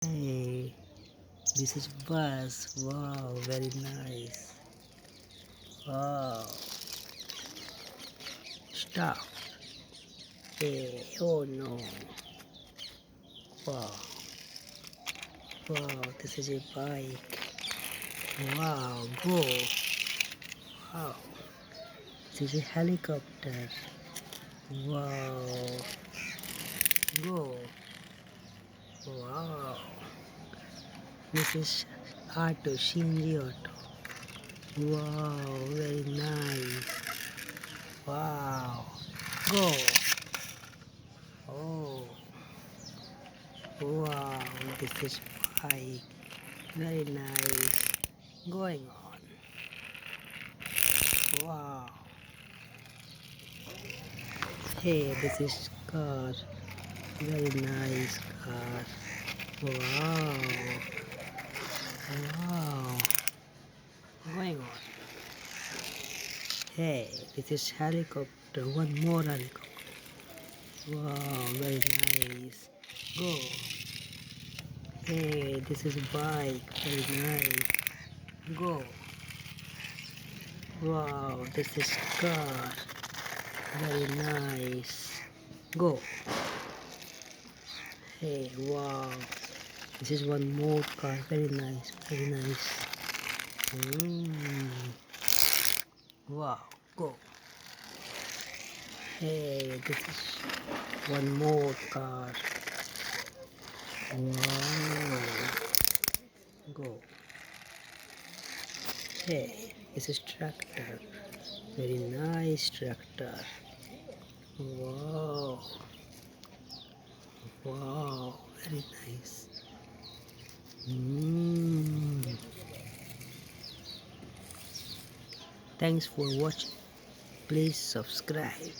Hey, this is bus. Wow, very nice. Wow. Stop. Hey, oh no. Wow. Wow, this is a bike. Wow, go. Wow. This is a helicopter. Wow. Go. Wow. This is auto, Shinji auto. Wow, very nice. Wow. Go. Oh. Wow, this is bike. Very nice. Going on. Wow. Hey, this is car. Very nice car. Wow. Wow. Going on. Hey, this is helicopter. One more helicopter. Wow, very nice. Go. Hey, this is bike. Very nice. Go. Wow, this is car. Very nice. Go. Hey, wow. This is one more car. Very nice. Very nice. Wow. Go. Hey, this is one more car. Wow. Go. Hey, this is tractor. Very nice tractor. Wow. Wow. Very nice. Thanks for watching. Please subscribe.